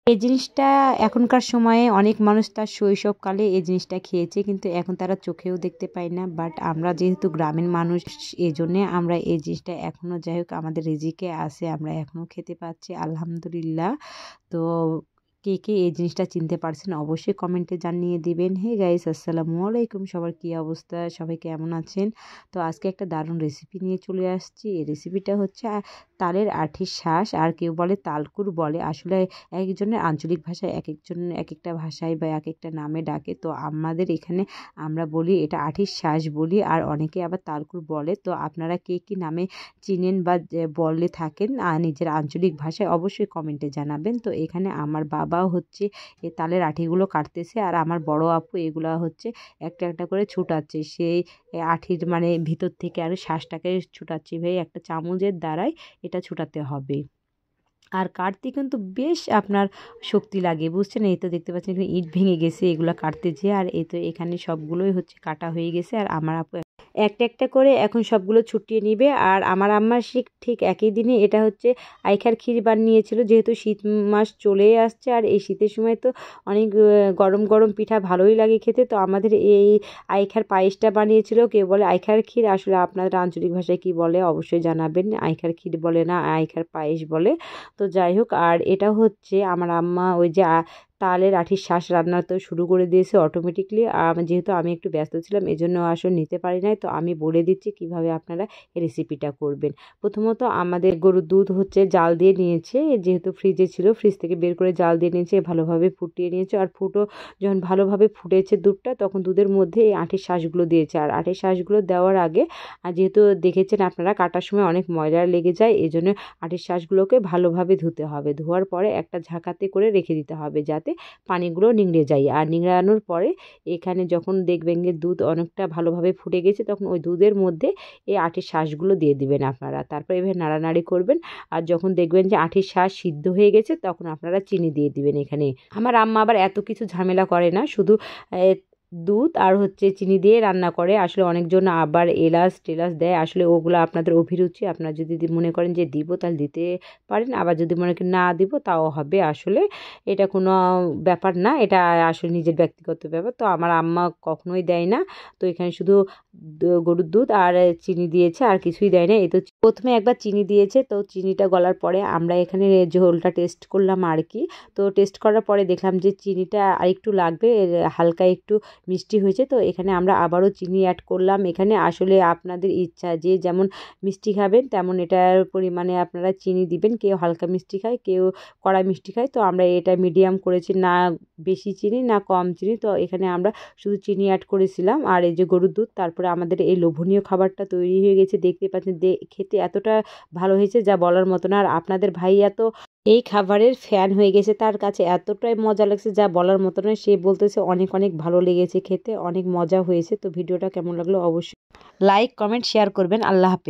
এই জিনিসটা এখনকার সময়ে অনেক মানুষ তার শৈশবকালে এই জিনিসটা খেয়েছে, কিন্তু এখন তারা চোখেও দেখতে পায় না। বাট আমরা যেহেতু গ্রামীণ মানুষ, এই জন্যে আমরা এই জিনিসটা এখনও যাই হোক আমাদের রিজিকে আছে, আমরা এখনও খেতে পাচ্ছি আলহামদুলিল্লাহ। তো কে কে এই জিনিসটা চিনতে পারছেন অবশ্যই কমেন্টে জানিয়ে দিবেন। হে গাইস, আসসালামু আলাইকুম, সবার কী অবস্থা, সবাই কেমন আছেন? তো আজকে একটা দারুণ রেসিপি নিয়ে চলে আসছি। এই রেসিপিটা হচ্ছে তালের আঠির শাঁস, আর কেউ বলে তালকুর বলে। আসলে এক একজনের আঞ্চলিক ভাষায় এক একজন এক একটা ভাষায় বা এক একটা নামে ডাকে। তো আমাদের এখানে আমরা বলি এটা আঠির শাঁস বলি, আর অনেকে আবার তালকুর বলে। তো আপনারা কে কী নামে চিনেন বা বলে থাকেন নিজের আঞ্চলিক ভাষায় অবশ্যই কমেন্টে জানাবেন। তো এখানে আমার বাবা হচ্ছে এই তালের আঠিগুলো কাটতেছে, আর আমার বড় আপু এগুলা হচ্ছে একটা একটা করে ছুটাচ্ছে। সেই আঠির মানে ভিতর থেকে আর শাঁসটাকে ছুটাচ্ছি ভাই, একটা চামচের দ্বারাই এটা ছুটাতে হবে। আর কাটতে কিন্তু বেশ আপনার শক্তি লাগে, বুঝছেন? এই তো দেখতে পাচ্ছেন এখানে ইট ভেঙে গেছে এগুলো কাটতে যেয়ে। আর এই তো এখানে সবগুলোই হচ্ছে কাটা হয়ে গেছে, আর আমার আপু একটা একটা করে এখন সবগুলো ছুটিয়ে নিবে। আর আমার আম্মা ঠিক একই দিনে এটা হচ্ছে আইখার ক্ষীর বানিয়েছিল, যেহেতু শীত মাস চলেই আসছে, আর এই শীতের সময় তো অনেক গরম গরম পিঠা ভালোই লাগে খেতে। তো আমাদের এই আইখার পায়েসটা বানিয়েছিল, কেউ বলে আইখার ক্ষীর, আসলে আপনাদের আঞ্চলিক ভাষায় কি বলে অবশ্যই জানাবেন। আইখার ক্ষীর বলে না, আইখার পায়েস বলে। তো যাই হোক, আর এটা হচ্ছে আমার আম্মা ওই যে তালের আঠির শাঁস রান্না তো শুরু করে দিয়েছে অটোমেটিকলি। যেহেতু আমি একটু ব্যস্ত ছিলাম এজন্য আসলে নিতে পারি নাই। তো আমি বলে দিচ্ছি কিভাবে আপনারা এই রেসিপিটা করবেন। প্রথমত আমাদের গরুর দুধ হচ্ছে জাল দিয়ে নিয়েছে, যেহেতু ফ্রিজে ছিল ফ্রিজ থেকে বের করে জাল দিয়ে নিয়েছে, ভালোভাবে ফুটিয়ে নিয়েছে। আর যখন ভালোভাবে ফুটেছে দুধটা, তখন দুধের মধ্যে এই আঠির শাঁসগুলো দিয়েছে। আর আঠির শাঁসগুলো দেওয়ার আগে যেহেতু দেখেছেন আপনারা কাটার সময় অনেক ময়লা লেগে যায়, এই জন্য আঠির শাঁসগুলোকে ভালোভাবে ধুতে হবে। ধোয়ার পরে একটা ঝাঁকাতে করে রেখে দিতে হবে যাতে পানিগুলো নিংড়ে যায়। আর নিংড়ানোর পরে এখানে যখন দেখবেন যে দুধ অনেকটা ভালোভাবে ফুটে গেছে, তখন ওই দুধের মধ্যে এই আঠির শাঁসগুলো দিয়ে দিবেন আপনারা। তারপর এভাবে নাড়ানাড়ি করবেন। আর যখন দেখবেন যে আঠির শাঁস সিদ্ধ হয়ে গেছে, তখন আপনারা চিনি দিয়ে দিবেন এখানে। আমার আম্মা আবার এত কিছু ঝামেলা করে না, শুধু দুধ আর হচ্ছে চিনি দিয়ে রান্না করে। আসলে অনেকজন আবার এলাচ টেলাচ দেয়, আসলে ওগুলো আপনাদের অভিরুচি। আপনারা যদি মনে করেন যে দিব তাহলে দিতে পারেন, আবার যদি মনে করেন না দিব তাও হবে। আসলে এটা কোনো ব্যাপার না, এটা আসলে নিজের ব্যক্তিগত ব্যাপার। তো আমার আম্মা কখনোই দেয় না। তো এখানে শুধু গরুর দুধ আর চিনি দিয়েছে, আর কিছুই দেয় না। এই তো প্রথমে একবার চিনি দিয়েছে, তো চিনিটা গলার পরে আমরা এখানে ঝোলটা টেস্ট করলাম আর কি। তো টেস্ট করার পরে দেখলাম যে চিনিটা আরেকটু লাগবে, হালকা একটু মিষ্টি হয়েছে। তো এখানে আমরা আবারও চিনি অ্যাড করলাম। এখানে আসলে আপনাদের ইচ্ছা, যে যেমন মিষ্টি খাবেন তেমন এটার পরিমাণে আপনারা চিনি দিবেন। কেউ হালকা মিষ্টি খায়, কেউ কড়া মিষ্টি খায়। তো আমরা এটা মিডিয়াম করেছি, না বেশি চিনি না কম চিনি। তো এখানে আমরা শুধু চিনি অ্যাড করেছিলাম, আর এই যে গরুর দুধ। তারপরে আমাদের এই লোভনীয় খাবারটা তৈরি হয়ে গেছে, দেখতে পাচ্ছেন। খেতে এতটা ভালো হয়েছে যা বলার মতো না। আর আপনাদের ভাইয়া তো এই খাবারের ফ্যান হয়ে গেছে, তার কাছে এতটাই মজা লাগছে যা বলার মতো নয়। সে বলতেছে অনেক অনেক ভালো লেগেছে খেতে, অনেক মজা হয়েছে। তো ভিডিওটা কেমন লাগলো অবশ্যই লাইক কমেন্ট শেয়ার করবেন। আল্লাহ হাফেজ।